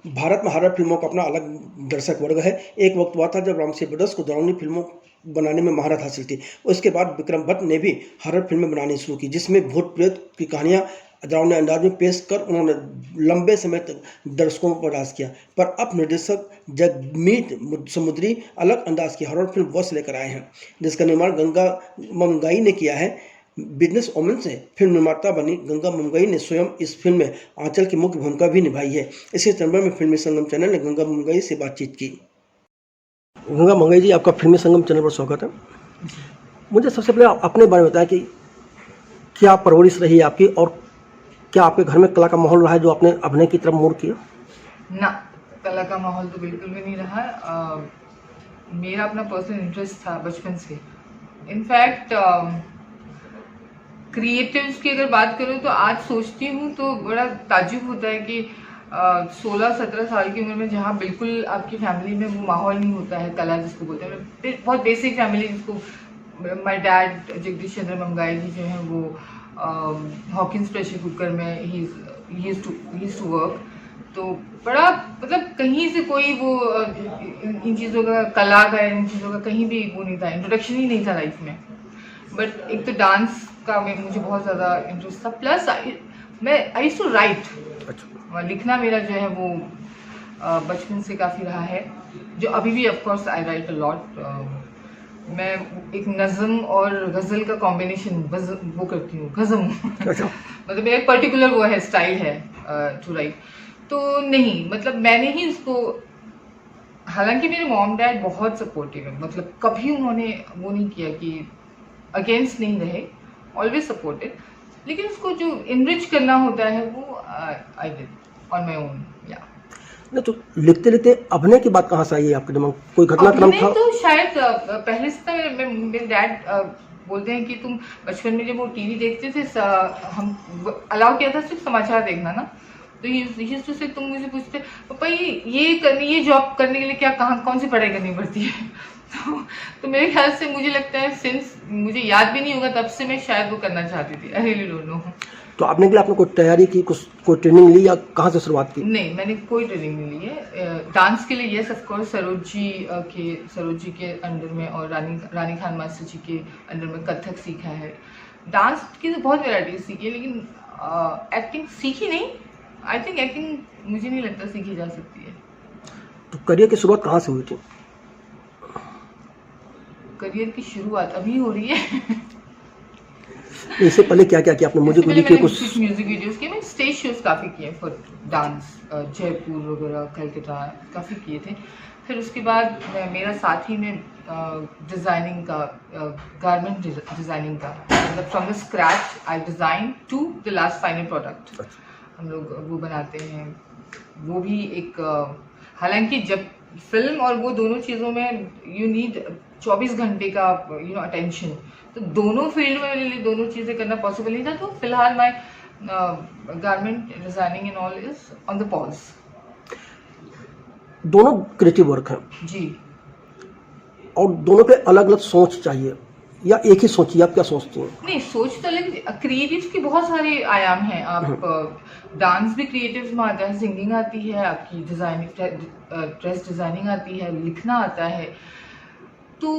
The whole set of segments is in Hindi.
भारत में हॉरर फिल्मों का अपना अलग दर्शक वर्ग है। एक वक्त हुआ था जब रामसी ब्रदर्स को डरावनी फिल्मों बनाने में महारत हासिल थी। उसके बाद विक्रम भट्ट ने भी हॉरर फिल्में बनानी शुरू की, जिसमें भूत प्रेत की कहानियां डरावने अंदाज में पेश कर उन्होंने लंबे समय तक दर्शकों पर राज किया। पर अब निर्देशक जगमीत समुद्री अलग अंदाज की हॉरर फिल्म वश लेकर आए हैं, जिसका निर्माण गंगा मंगाई ने किया है। बिजनेस ओमन से फिल्म निर्माता बनी गंगा मुंगई ने स्वयं इस फिल्म में आंचल की मुख्य भूमिका भी निभाई है। इसी संदर्भ में फिल्मी संगम चैनल ने गंगा मुंगई से बातचीत की। गंगा मुंगई जी, आपका फिल्मी संगम चैनल पर स्वागत है। मुझे सबसे पहले अपने बारे में बताएं कि क्या परवरिश रही है आपकी, और क्या आपके घर में कला का माहौल रहा है जो आपने अभिनय की तरफ मोड़ किया? ना, कला का माहौल तो बिल्कुल भी नहीं रहा। मेरा अपना पर्सनल इंटरेस्ट था बचपन से। इनफैक्ट क्रिएटिव्स की अगर बात करूँ तो आज सोचती हूँ तो बड़ा ताज्जुब होता है कि 16-17 साल की उम्र में जहाँ बिल्कुल आपकी फैमिली में वो माहौल नहीं होता है कला जिसको बोलते हैं, बहुत बेसिक फैमिली जिसको माय डैड जगदीश चंद्र मंगाई जी जो हैं वो हॉकिंस प्रेशर कुकर में ही यूज्ड टू वर्क। तो बड़ा मतलब कहीं से कोई वो इन चीज़ों का कला का इन चीज़ों का कहीं भी वो नहीं था, इंट्रोडक्शन ही नहीं था लाइफ में। बट एक तो डांस का मुझे बहुत ज़्यादा इंटरेस्ट था, प्लस मैं आई यूज्ड टू राइट। लिखना मेरा जो है वो बचपन से काफ़ी रहा है, जो अभी भी of course I right a lot. मैं एक नज़म और गज़ल का कॉम्बिनेशन वो करती हूँ, गज़म मतलब मेरा एक पर्टिकुलर वो है स्टाइल है टू राइट। तो नहीं मतलब मैंने ही उसको, हालांकि मेरे मॉम डैड बहुत सपोर्टिव है, मतलब कभी उन्होंने वो नहीं किया कि अगेंस्ट नहीं रहे, ऑलवेज सपोर्टेड, लेकिन उसको जो इनरिच करना होता है वो I did on my own. या नहीं तो लिखते लिखते अभिनय की बात कहाँ से आई है आपके दिमाग? कोई घटनाक्रम था? तो शायद पहले से था। मेरे डैड बोलते हैं कि तुम बचपन में जब वो टीवी देखते थे, हम अलाउ किया था सिर्फ समाचार देखना ना, तो ये तुम मुझे पूछते पापा ये जॉब करने के लिए क्या कौन सी पढ़ाई करनी पड़ती है? तो मेरे ख्याल से मुझे लगता है सिंस मुझे याद भी नहीं होगा तब से मैं शायद वो करना चाहती थी। I really don't know. तो आपने के लिए आपने कोई तैयारी की, कोई ट्रेनिंग ली, या कहाँ से शुरुआत की? नहीं, मैंने कोई ट्रेनिंग नहीं ली है। डांस के लिए yes of course Saroj ji के अंडर में और रानी खान मास्टर जी के अंडर में कथक सीखा है। डांस की तो बहुत वैरायटीज सीखी है, लेकिन एक्टिंग सीखी नहीं। आई थिंक एक्टिंग मुझे नहीं लगता सीखी जा सकती है। तो करियर की शुरुआत कहाँ से हुई थी? करियर की शुरुआत अभी हो रही है। इससे पहले क्या क्या किया आपने? म्यूजिक वीडियो के कुछ म्यूजिक वीडियोस किए, मैंने स्टेज शोज काफ़ी किए फॉर डांस, जयपुर वगैरह कलकत्ता काफ़ी किए थे। फिर उसके बाद मेरा साथी में डिज़ाइनिंग का, गारमेंट डिज़ाइनिंग का, मतलब from the scratch I design to the last final product हम लोग वो बनाते हैं। वो भी एक हालांकि जब फिल्म और वो दोनों चीज़ों में यू नीड 24 घंटे का अटेंशन, तो दोनों फील्ड में मेरे लिए दोनों चीज़ें करना पॉसिबल नहीं था। तो फिलहाल my garment designing and all is on the pause. दोनों क्रिएटिव वर्क है जी, और दोनों पे अलग अलग सोच चाहिए, या एक ही सोचिए? आप क्या सोचती हैं? नहीं सोच तो अलग, क्रिएटिव के बहुत सारे आयाम हैं। आप डांस भी क्रिएटिव में आता है, सिंगिंग आती है, आपकी डिज़ाइनिंग ड्रेस डिज़ाइनिंग आती है, लिखना आता है। तो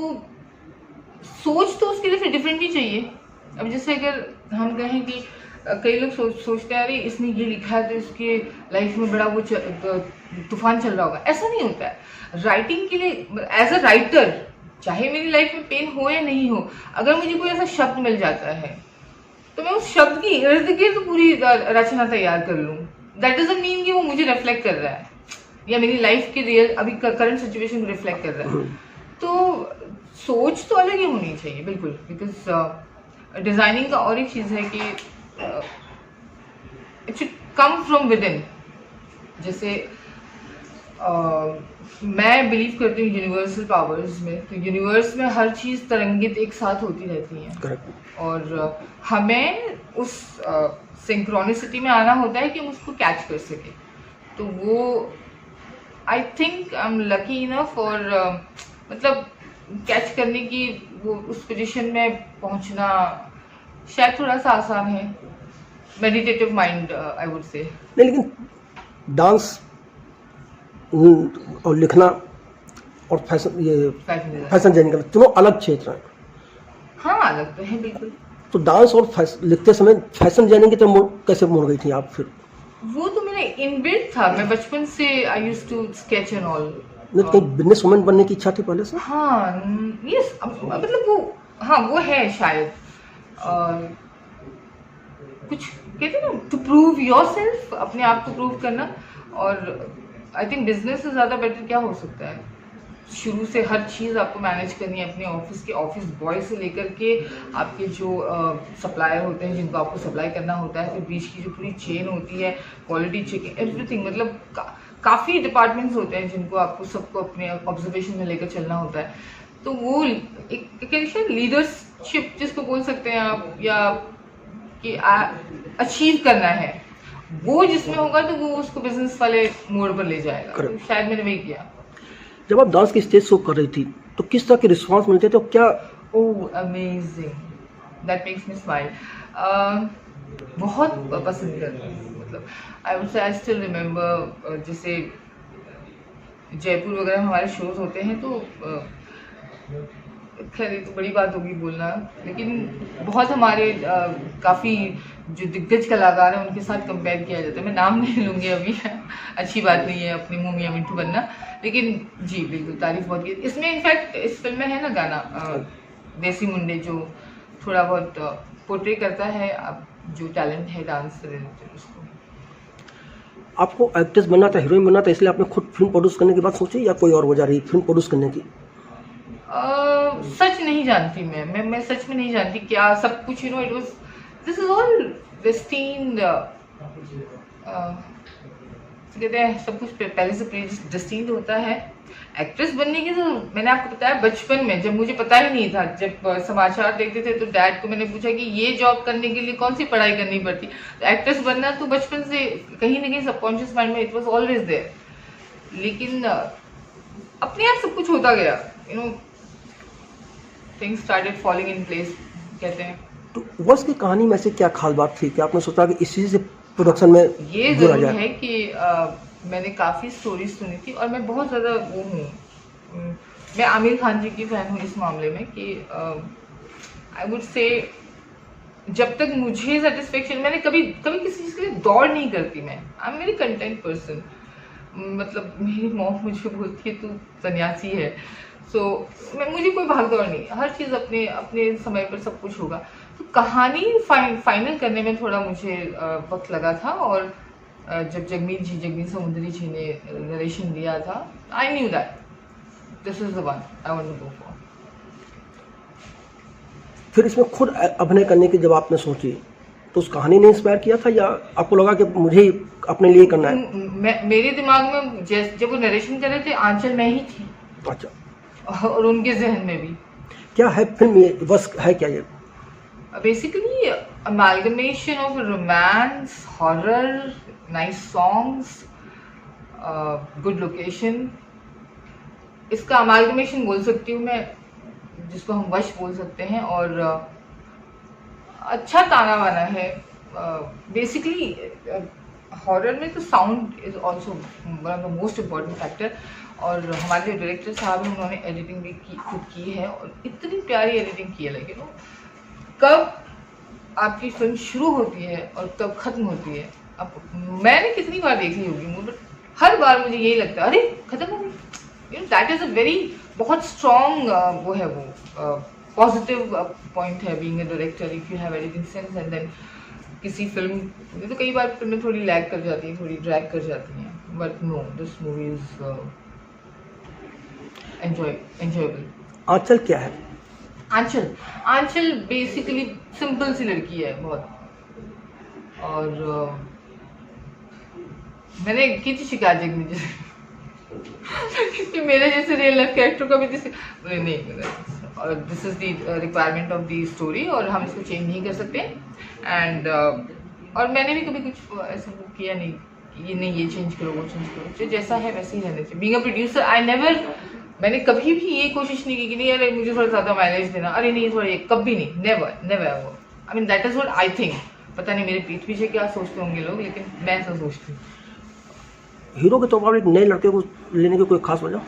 सोच तो उसके लिए फिर डिफरेंट भी चाहिए। अब जैसे अगर हम कहें कि कई लोग सोचते हैं अरे इसने ये लिखा है तो इसके लाइफ में बड़ा वो तूफान चल रहा होगा, ऐसा नहीं होता है। राइटिंग के लिए एज अ राइटर, चाहे मेरी लाइफ में पेन हो या नहीं हो, अगर मुझे कोई ऐसा शब्द मिल जाता है तो मैं उस शब्द की इर्द गिर्द पूरी रचना तैयार कर लूँ। दैट डजंट मीन कि वो मुझे रिफ्लेक्ट कर रहा है या मेरी लाइफ के रियल अभी करंट सिचुएशन को रिफ्लेक्ट कर रहा है। तो सोच तो अलग ही होनी चाहिए बिल्कुल, बिकॉज डिज़ाइनिंग का और एक चीज़ है कि it should come from with in. जैसे मैं बिलीव करती हूँ यूनिवर्सल पावर्स में, तो यूनिवर्स में हर चीज़ तरंगित एक साथ होती रहती है और हमें उस सिंक्रोनिसिटी में आना होता है कि हम उसको कैच कर सके। तो वो I think I am lucky enough, और मतलब कैच करने की वो उस पोजीशन में पहुंचना शायद थोड़ा सा आसान है, meditative mind I would say. नहीं, लेकिन डांस और लिखना और फैशन, ये फैशन डिजाइनिंग करना, तीनों अलग क्षेत्र हैं। हाँ अलग तो है बिल्कुल। तो डांस और लिखते समय फैशन डिजाइनिंग की तरफ कैसे मुड़ गई थी आप फिर? वो तो मेरा इनबिल्ट था, मैं बचपन से I used to sketch and all. नहीं, कहीं बिजनेस वुमन बनने की इच्छा थी पहले से? हाँ यस, मतलब वो, हाँ वो है शायद, कुछ कहते हैं ना, टू प्रूव योरसेल्फ, अपने आप को प्रूव करना। और आई थिंक बिजनेस से ज़्यादा बेटर क्या हो सकता है। शुरू से हर चीज़ आपको मैनेज करनी है, अपने ऑफिस के ऑफिस बॉय से लेकर के आपके जो सप्लायर होते हैं जिनको आपको सप्लाई करना होता है, फिर बीच की जो पूरी चेन होती है, क्वालिटी चेकिंग, एवरीथिंग, मतलब काफ़ी डिपार्टमेंट्स होते हैं जिनको आपको सबको अपने ऑब्जर्वेशन में लेकर चलना होता है। तो वो एक लीडरशिप जिसको बोल सकते हैं आप, या कि अचीव करना है, वो जिसमें होगा तो वो उसको बिजनेस वाले मोड़ पर ले जाएगा। तो शायद मैंने वही किया। जब आप डांस की स्टेज शो कर रही थी तो किस तरह के रिस्पांस मिलते थे और क्या? ओह amazing, that makes me smile. बहुत पसंद करती हूँ, मतलब I would say I still remember, जैसे जयपुर वगैरह में हमारे शोज होते हैं तो खैर ये तो बड़ी बात होगी बोलना, लेकिन बहुत हमारे काफ़ी जो दिग्गज कलाकार हैं उनके साथ कंपेयर किया जाता है। मैं नाम नहीं लूँगी अभी, अच्छी बात नहीं है अपनी मुँह मियां मिट्ठू बनना, लेकिन जी बिल्कुल तारीफ बहुत की। इसमें इनफैक्ट इस फिल्म में है ना गाना देसी मुंडे, जो थोड़ा बहुत पोर्ट्रे करता है अब जो टैलेंट है डांस से रिलेटेड उसको। आपको एक्ट्रेस बनना था, हीरोइन बनना था, इसलिए आपने खुद फिल्म प्रोड्यूस करने की बात सोची या कोई और वजह रही फिल्म प्रोड्यूस करने की? सच नहीं जानती मैं सच में नहीं जानती क्या सब कुछ, you know, it was, this is all destined, कहते हैं सब कुछ पहले से प्रीडेस्टिन्ड होता है। एक्ट्रेस बनने की तो मैंने आपको बताया बचपन में, जब मुझे पता ही नहीं था, जब समाचार देखते थे तो डैड को मैंने पूछा कि ये जॉब करने के लिए कौन सी पढ़ाई करनी पड़ती, तो एक्ट्रेस बनना तो बचपन से कहीं ना कहीं सबकॉन्शियस माइंड में इट वाज ऑलवेज देयर। लेकिन अपने आप सब कुछ होता गया, you know, things started falling in place कहते हैं। तो वर्ष की कहानी में से क्या खास बात थी कि आपने सोचा कि इसी से प्रोडक्शन में ये जरूर है कि मैंने काफ़ी स्टोरीज सुनी थी, और मैं बहुत ज़्यादा वो हूँ, मैं आमिर खान जी की फ़ैन हूँ इस मामले में कि आई वुड से जब तक मुझे सेटिस्फेक्शन, मैंने कभी किसी चीज़ के लिए दौड़ नहीं करती, मैं आई एम वेरी कंटेंट पर्सन। मतलब मेरी मॉम मुझे बोलती है तू सन्यासी है, सो मुझे कोई भाग दौड़ नहीं, हर चीज़ अपने अपने समय पर सब कुछ होगा। तो कहानी फाइनल करने में थोड़ा मुझे वक्त लगा था, और जब जगमीत समुद्री जी ने नरेशन दिया था, I knew that this is the one I want to go for. फिर इसमें खुद अभिनय करने की जब आपने सोची तो उस कहानी ने इंस्पायर किया था या आपको लगा कि मुझे अपने लिए करना है? मेरे दिमाग में जब वो नरेशन कर रहे थे आंचल में ही थी। अच्छा। और उनके जहन में भी। क्या है फिल्म, ये बस है क्या ये? Basically, amalgamation of romance, horror, nice songs, good location. इसका amalgamation बोल सकती हूँ मैं, जिसको हम वश बोल सकते हैं, और अच्छा ताना बाना है। बेसिकली हॉरर में तो sound is also one of the most important factor, और हमारे जो डायरेक्टर साहब हैं उन्होंने एडिटिंग भी खुद की है, और इतनी प्यारी एडिटिंग की है, लेकिन कब आपकी फिल्म शुरू होती है और कब खत्म होती है। अब मैंने कितनी बार देखी होगी मूवी, हर बार मुझे यही लगता है अरे खत्म हो गई, you know, that is a very बहुत स्ट्रॉन्ग वो है, वो पॉजिटिव पॉइंट है being a director, if you have editing sense. And then किसी फिल्म तो कई बार फिल्में थोड़ी लैग कर जाती हैं, थोड़ी ड्रैग कर जाती हैं, but no, this movie is enjoyable. Aanchal क्या है? आंचल बेसिकली सिंपल सी लड़की है बहुत, और मैंने की थी शिकायत जगमीत जी कि मेरे जैसे रियल लाइफ कैरेक्टर का भी नहीं, और this is the requirement of the story, और हम इसको चेंज नहीं कर सकते। एंड और मैंने भी कभी कुछ ऐसा किया नहीं ये नहीं, ये चेंज करो, वो चेंज करो, जो जैसा है वैसे ही रहना चाहिए। बीइंग अ प्रोड्यूसर मैंने कभी भी ये कोशिश नहीं की कि नहीं अरे मुझे थोड़ा ज़्यादा माइलेज देना, अरे नहीं थोड़ा ये, कभी नहीं, never never ever. I mean that is what I think. पता नहीं मेरे पीठ पीछे क्या सोचते होंगे लोग, लेकिन मैं ऐसा सोचती हूँ। हीरो के तौर पर एक नए लड़के को लेने की कोई खास वजह?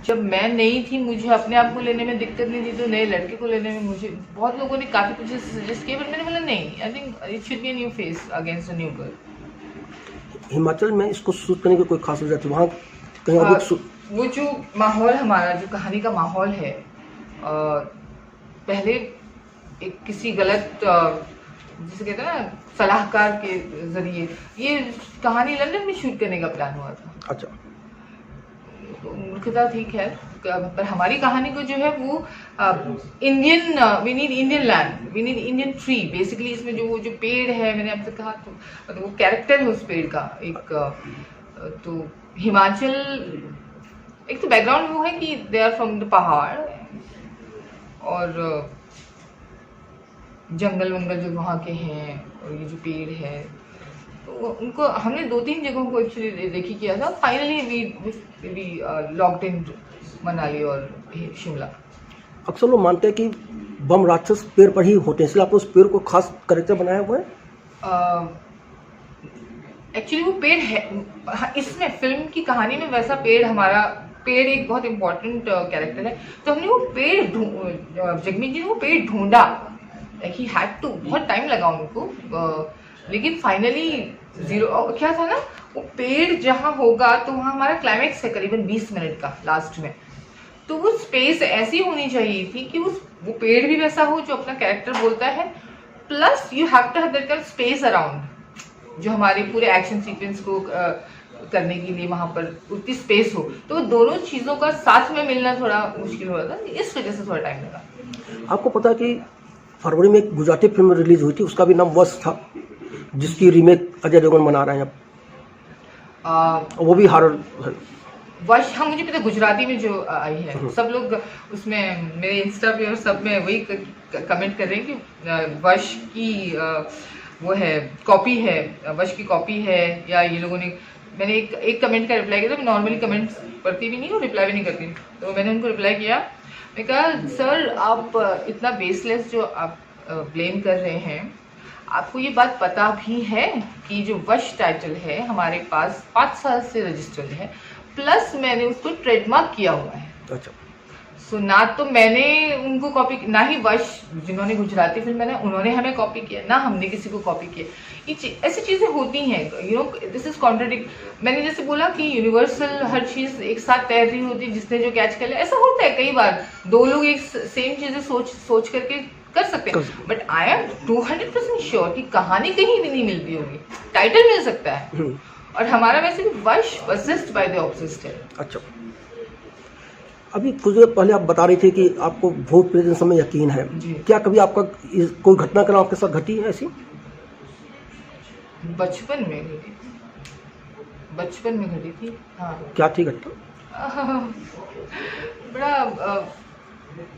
जब मैं नई थी, मुझे अपने आप को लेने में दिक्कत नहीं थी, तो नए लड़के को लेने में मुझे बहुत लोगों ने काफ़ी कुछ सजेस्ट किया, बट मैंने बोला नहीं, I think it should be a new face against a new girl. Himachal में इसको शूट करने की कोई खास वजह थी? वहाँ कहीं अधिक वो जो माहौल हमारा, जो कहानी का माहौल है, पहले एक किसी गलत जिसे कहते हैं ना सलाहकार के जरिए ये कहानी लंदन में शूट करने का प्लान हुआ था। अच्छा। तो मूर्खता थी खैर, पर हमारी कहानी को जो है वो Indian, we need Indian land, we need Indian tree. Basically इसमें जो पेड़ है, मैंने आपसे कहा, तो मतलब वो कैरेक्टर है उस पेड़ का एक, तो हिमाचल, एक तो बैकग्राउंड वो है कि दे आर फ्रॉम द पहाड़, और जंगल वंगल जो वहाँ के हैं, और ये जो पेड़ है, तो उनको हमने 2-3 जगहों को एक्चुअली देखी किया था। Finally we locked in Manali और शिमला। अक्सर लोग मानते हैं कि बम राक्षस पेड़ पर ही होते हैं, इसलिए आपने उस पेड़ को खास कैरेक्टर बनाया हुआ है? एक्चुअली वो पेड़ है, इसमें फिल्म की कहानी में वैसा पेड़, हमारा पेड़ एक बहुत इम्पोर्टेंट कैरेक्टर है, तो हमने वो पेड़ जगमीत जी ने वो पेड़ ढूंढा, ही हैड टू, बहुत टाइम लगा उनको, लेकिन फाइनली क्या था ना, वो पेड़ जहाँ होगा तो वहाँ हमारा क्लाइमेक्स है करीबन 20 मिनट का लास्ट में, तो वो स्पेस ऐसी होनी चाहिए थी कि वो पेड़ भी वैसा हो जो अपना कैरेक्टर बोलता है, plus you have to have that kind of space around, जो हमारे पूरे एक्शन सीक्वेंस को करने के लिए वहाँ पर उतनी स्पेस हो। तो वो दोनों चीज़ों का साथ में मिलना थोड़ा मुश्किल हो रहा था, इस वजह से थोड़ा टाइम लगा। आपको पता है कि फरवरी में एक गुजराती फिल्म रिलीज हुई थी, उसका भी नाम वश था, जिसकी रीमेक अजय देवगन बना रहे हैं अब, वो भी हॉरर है। वश, हाँ मुझे पता, गुजराती में जो आई है, सब लोग उसमें मेरे इंस्टा पे और सब में वही कमेंट कर रहे हैं कि वश की वो है, कॉपी है, वश की कॉपी है, या ये लोगों ने, मैंने एक कमेंट का रिप्लाई किया था। मैं नॉर्मली कमेंट्स पढ़ती भी नहीं और रिप्लाई भी नहीं करती, तो मैंने उनको रिप्लाई किया, मैं कहा सर आप इतना बेसलेस जो आप ब्लेम कर रहे हैं, आपको ये बात पता भी है कि जो वश टाइटल है हमारे पास 5 साल से रजिस्टर्ड है, प्लस मैंने उसको ट्रेडमार्क किया हुआ है। अच्छा। सो ना तो मैंने उनको कॉपी, ना ही वश जिन्होंने गुजराती फिल्म बनाई उन्होंने हमें कॉपी किया, ना हमने किसी को कॉपी किया। ये ऐसी चीज़ें होती हैं, you know, this is contradict. मैंने जैसे बोला कि यूनिवर्सल हर चीज़ एक साथ तैर रही होती है, जिसने जो कैच कर लिया, ऐसा होता है कई बार, 2 लोग एक सेम चीज़ें सोच करके कर सकते हैं, बट आई एम 200% श्योर कि कहानी कहीं भी नहीं मिलती होगी, टाइटल मिल सकता है, और हमारा वैसे भी वश पोसेस्ड बाय द ऑब्सेस्ड है। अच्छा, अभी कुछ देर पहले आप बता रही थी कि आपको भूत प्रेत समय यकीन है, क्या कभी आपका कोई घटनाक्रम आपके साथ घटी है ऐसी? बचपन में घटी थी, हाँ। क्या थी घटना? बड़ा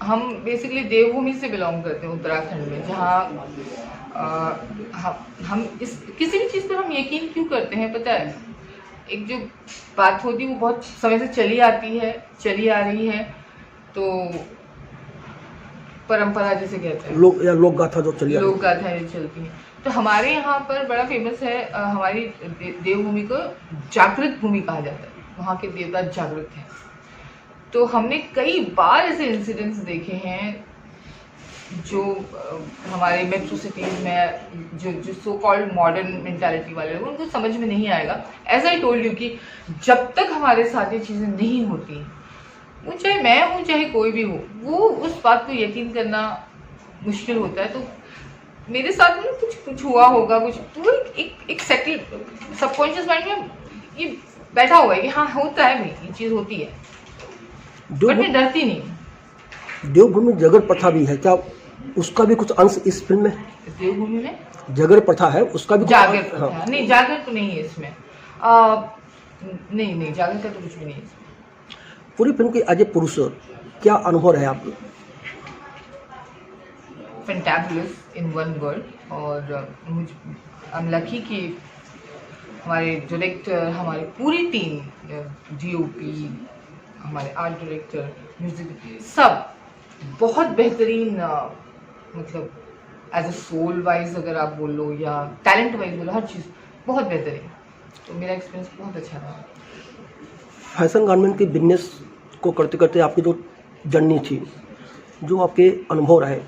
हम बेसिकली देवभूमि से बिलोंग करते हैं, उत्तराखंड में, जहाँ हम इस किसी भी चीज़ पर हम यकीन क्यों करते हैं पता है? एक जो बात होती है वो बहुत समय से चली आ रही है, तो परंपरा जिसे कहते हैं, लोक गाथा जो चली लोक गाथा जो चलती है, तो हमारे यहाँ पर बड़ा फेमस है, हमारी देवभूमि को जागृत भूमि कहा जाता है, वहाँ के देवता जागृत हैं। तो हमने कई बार ऐसे इंसिडेंट्स देखे हैं जो हमारे मेट्रो सिटीज़ में जो सो कॉल्ड मॉडर्न मेंटालिटी वाले लोग, उनको समझ में नहीं आएगा। एज आई टोल्ड यू कि जब तक हमारे साथ ये चीज़ें नहीं होती, वो चाहे मैं हूँ चाहे कोई भी हो, वो उस बात को यकीन करना मुश्किल होता है। तो मेरे साथ में कुछ हुआ होगा, कुछ तो एक सेटल सबकॉन्शियस माइंड में ये बैठा हुआ है कि हाँ होता है भाई, ये चीज़ होती है, बट मैं डरती नहीं। देवभूमि जगर प्रथा भी है, क्या उसका भी कुछ अंश इस फिल्म में? देवभूमि में जगर प्रथा है, उसका भी जागर प्रथा? हाँ। नहीं, जागर तो नहीं है इसमें, नहीं जागर का तो कुछ भी नहीं है इसमें। पूरी फिल्म की एज ए प्रोड्यूसर क्या अनुभव है आपको? फैंटाबुलस इन वन वर्ड, और आई एम लकी कि हमारे डायरेक्टर, हमारी पूरी टीम, डीओपी, हमारे आर्ट डायरेक्टर, म्यूजिक, सब बहुत बेहतरीन, मतलब एज अ सोल वाइज अगर आप बोलो या टैलेंट वाइज बोलो, हर चीज़ बहुत बेहतरीन। तो मेरा एक्सपीरियंस बहुत अच्छा रहा। फैशन गारमेंट के बिजनेस को करते करते आपकी जो जर्नी थी, जो आपके अनुभव रहे,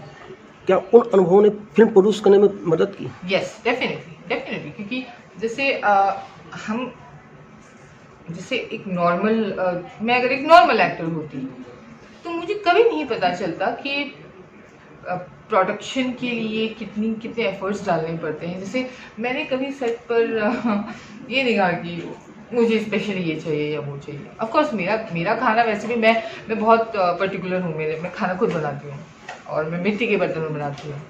क्या उन अनुभवों ने फिल्म प्रोड्यूस करने में मदद की? यस, डेफिनेटली, क्योंकि जैसे हम जैसे एक नॉर्मल, मैं अगर एक नॉर्मल एक्टर होती तो मुझे कभी नहीं पता चलता कि प्रोडक्शन के लिए कितने एफर्ट्स डालने पड़ते हैं। जैसे मैंने कभी सेट पर ये नहीं कहा कि मुझे स्पेशली ये चाहिए या वो चाहिए। ऑफ कोर्स मेरा खाना वैसे भी मैं बहुत पर्टिकुलर हूँ। मैं खाना खुद बनाती हूँ और मैं मिट्टी के बर्तन में बनाती हूँ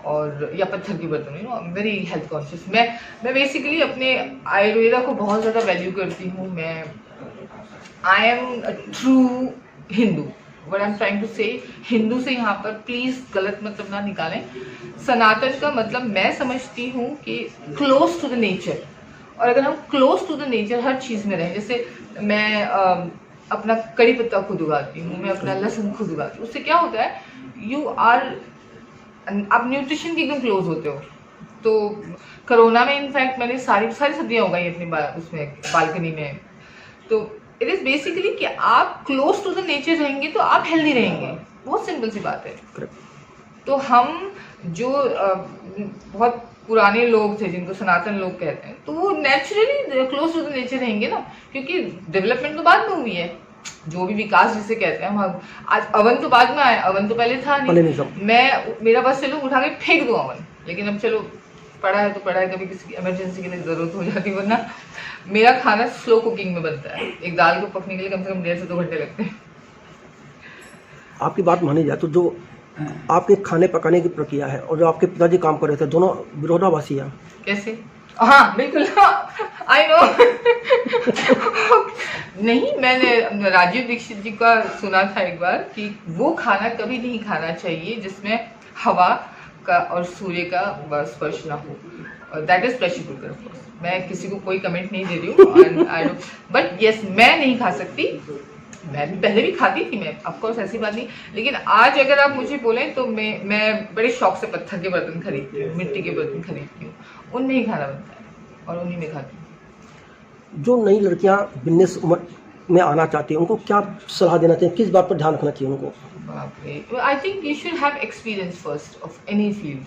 और या पत्थर के बर्तन में। I am very health conscious. मैं बेसिकली अपने आयुर्वेदा को बहुत ज़्यादा वैल्यू करती हूँ। I am a true Hindu. What I am trying to say, Hindu से यहाँ पर प्लीज गलत मतलब ना निकालें। सनातन का मतलब मैं समझती हूँ कि क्लोज टू द नेचर। और अगर हम क्लोज टू द नेचर हर चीज़ में रहें, जैसे मैं अपना कड़ी पत्ता खुद उगाती हूँ, मैं अपना लहसुन खुद उगाती हूँ, उससे क्या होता है, यू आर, आप न्यूट्रिशन के एकदम क्लोज होते हो। तो कोरोना में इनफैक्ट मैंने सारी सब्जियां उगाई अपनी उसमें बालकनी में। तो इट इज बेसिकली कि आप क्लोज टू द नेचर रहेंगे तो आप हेल्दी रहेंगे। बहुत सिंपल सी बात है। तो हम जो बहुत पुराने लोग थे जिनको सनातन लोग कहते हैं, तो वो naturally close to the nature रहेंगे ना, क्योंकि डेवलपमेंट तो बाद में हुई है। जो भी विकास जिसे कहते हैं, हम आज अवन तो बाद में आया, अवन तो पहले था नहीं। मेरा बस चलो उठा के फेंक दो अवन, लेकिन अब चलो पड़ा है तो पड़ा है, कभी किसी इमरजेंसी के लिए जरूरत हो जाती है। वरना मेरा खाना स्लो कुकिंग में बनता है। एक दाल को पकने के लिए कम से कम 1.5 से 2 घंटे लगते हैं। आपकी बात मानी जाए तो जो आपके खाने पकाने की प्रक्रिया है और जो आपके पिताजी काम कर रहे थे, दोनों विरोधाभासी है। कैसे? हाँ बिल्कुल, आई नो। नहीं, मैंने राजीव दीक्षित जी का सुना था एक बार कि वो खाना कभी नहीं खाना चाहिए जिसमें हवा का और सूर्य का स्पर्श ना हो। That is pressure cooker. मैं किसी को कोई कमेंट नहीं दे रही हूँ, बट यस, मैं नहीं खा सकती। मैं भी पहले भी खाती थी, मैं ऑफ कोर्स, ऐसी बात नहीं। लेकिन आज अगर आप मुझे बोलें तो मैं बड़े शौक से पत्थर के बर्तन खरीदती हूँ, मिट्टी के बर्तन खरीदती हूँ, उनमें ही खाना बनता है और उन्हीं में खाती हूँ। जो नई लड़कियां बिजनेस उम्र में आना चाहती हैं, उनको क्या सलाह देना चाहिए, किस बात पर ध्यान रखना चाहिए उनको? बाप रे, I think you should have experience first of any field.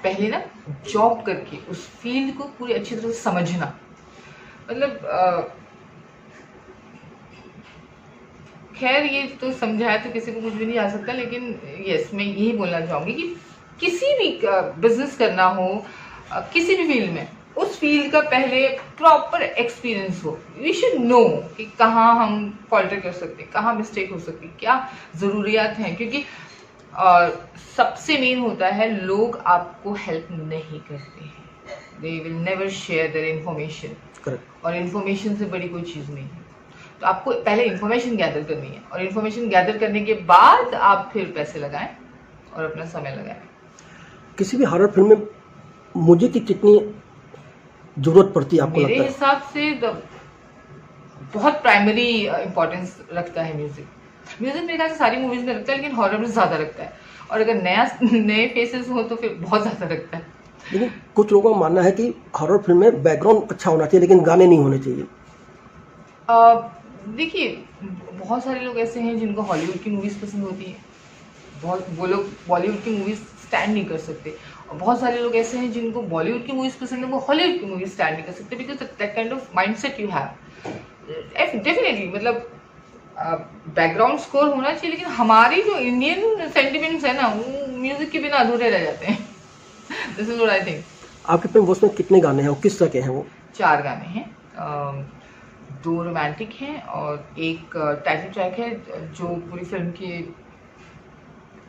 पहले ना जॉब करके उस फील्ड को पूरी अच्छी तरह से समझना। मतलब खैर, ये तो समझाया तो किसी को कुछ भी नहीं आ सकता, लेकिन यस, मैं यही बोलना चाहूँगी कि किसी भी बिजनेस करना हो, किसी भी फील्ड में, उस फील्ड का पहले प्रॉपर एक्सपीरियंस हो। वी शुड नो कि कहाँ हम फॉल्टर कर सकते हैं, कहाँ मिस्टेक हो सकती है, क्या ज़रूरियात हैं। क्योंकि सबसे मेन होता है, लोग आपको हेल्प नहीं करते हैं। They will never share their information, और इन्फॉर्मेशन से बड़ी कोई चीज़ नहीं है। तो आपको पहले इन्फॉर्मेशन गैदर करनी है, और इन्फॉर्मेशन गैदर करने के बाद आप फिर पैसे लगाएं और अपना समय लगाएं। किसी भी हॉरर फिल्म में म्यूजिक की कितनी जरूरत पड़ती है आपको लगता है? मेरे हिसाब से बहुत प्राइमरी इंपॉर्टेंस रखता है म्यूजिक। मेरे ख्याल से सारी मूवीज में रखता है, लेकिन हॉरर में ज़्यादा रखता है। और अगर नए फेसेस हो तो फिर बहुत ज़्यादा रखता है। लेकिन कुछ लोगों का मानना है कि हॉरर फिल्म में बैकग्राउंड अच्छा होना चाहिए, लेकिन गाने नहीं होने चाहिए। देखिए, बहुत सारे लोग ऐसे हैं जिनको हॉलीवुड की मूवीज़ पसंद होती हैं, वो लोग बॉलीवुड की मूवीज़ स्टैंड नहीं कर सकते। और बहुत सारे लोग ऐसे हैं जिनको बॉलीवुड की मूवीज़ पसंद है, वो हॉलीवुड की मूवीज़ स्टैंड नहीं कर सकते, because that kind of mindset you have. Definitely, मतलब बैकग्राउंड स्कोर होना चाहिए, लेकिन हमारी जो इंडियन सेंटिमेंट्स है ना, वो म्यूजिक के बिना अधूरे रह जाते हैं। This is what I think. आपकी फिल्म में कितने गाने हैं और किस तरह के हैं वो? 4 गाने हैं, 2 रोमांटिक हैं और एक टाइटल ट्रैक है जो पूरी फिल्म के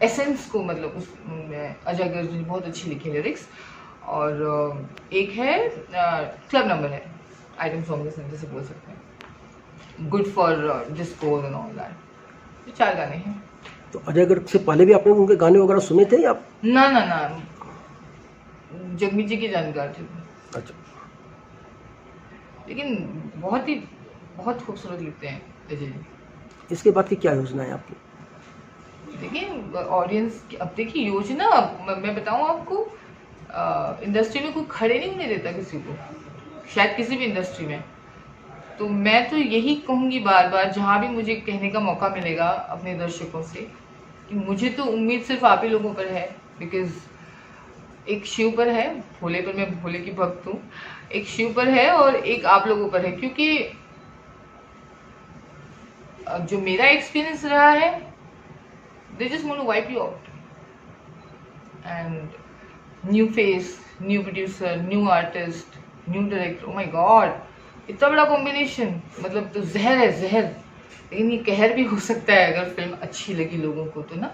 एसेंस को, मतलब उस अजय गर्ग ने बहुत अच्छी लिखी लिरिक्स। और एक है क्लब नंबर है, आइटम सॉन्ग जैसे बोल सकते हैं, good for disco and all that. ये 4 गाने हैं। तो अजय गर्ग से पहले भी आपने उनके गाने वगैरह सुने थे या? ना, जगमीत जी की जानकार थे। अच्छा। लेकिन बहुत खूबसूरत लिखते हैं अजय जी। इसके बाद की क्या योजना है आपकी? देखिए ऑडियंस, अब देखिए योजना, मैं बताऊं आपको, इंडस्ट्री में कोई खड़े नहीं होने देता किसी को, शायद किसी भी इंडस्ट्री में। तो मैं तो यही कहूँगी बार बार, जहाँ भी मुझे कहने का मौका मिलेगा अपने दर्शकों से, कि मुझे तो उम्मीद सिर्फ आप ही लोगों पर है। बिकॉज एक शिव पर है, भोले पर, मैं भोले की भक्त हूँ, एक शिव पर है और एक आप लोगों पर है। क्योंकि जो मेरा एक्सपीरियंस रहा है, they just want to wipe you out. And new face, new producer, new artist, new director, oh my god, इतना बड़ा कॉम्बिनेशन, मतलब तो जहर है जहर। लेकिन ये कहर भी हो सकता है अगर फिल्म अच्छी लगी लोगों को तो ना।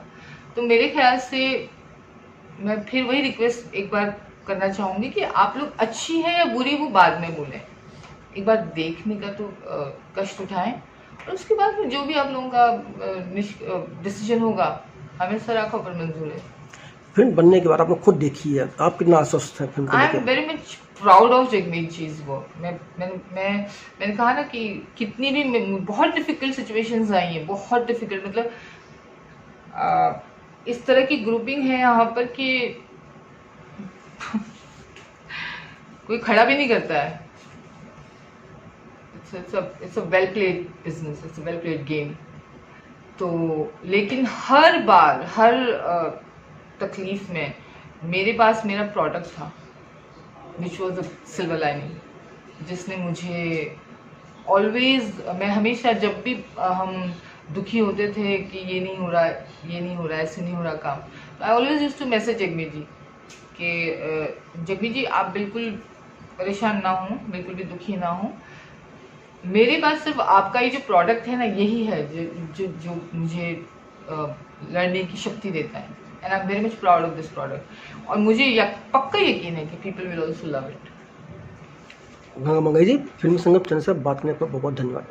तो मेरे ख्याल से मैं फिर वही रिक्वेस्ट एक बार करना चाहूँगी कि आप लोग अच्छी है या बुरी वो बाद में बोलें, एक बार देखने का तो कष्ट उठाएं, और उसके बाद जो भी आप लोगों का डिसीजन होगा हमें सर आंखों पर मंजूर है। फिल्म बनने के बाद आपने खुद देखी है, आप कितना आश्वस्त हैं फिल्म को आई लेकर? Am very much proud of Jagmeet ji is work. मैंने कहा ना कि कितनी भी बहुत डिफिकल्ट सिचुएशंस आई हैं, बहुत डिफिकल्ट, मतलब इस तरह की ग्रुपिंग है यहाँ पर कि कोई खड़ा भी नहीं करता है। It's a well played business, it's a well played game. तो लेकिन हर बार, हर तकलीफ में मेरे पास मेरा प्रोडक्ट था, which was a silver lining, जिसने मुझे ऑलवेज, मैं हमेशा जब भी हम दुखी होते थे कि ये नहीं हो रहा, ये नहीं हो रहा, ऐसे नहीं हो रहा काम, तो I always used to message Jagmeet ji कि जगमीत जी आप बिल्कुल परेशान ना हो, बिल्कुल भी दुखी ना हो, मेरे पास सिर्फ आपका ये जो प्रोडक्ट है ना, यही है जो मुझे लड़ने की शक्ति देता है। And I am very much proud of this product, और मुझे पक्का यकीन है कि people will also love it. Ganga Mangai ji, film Sangam channel से बात करने पर बहुत बहुत धन्यवाद।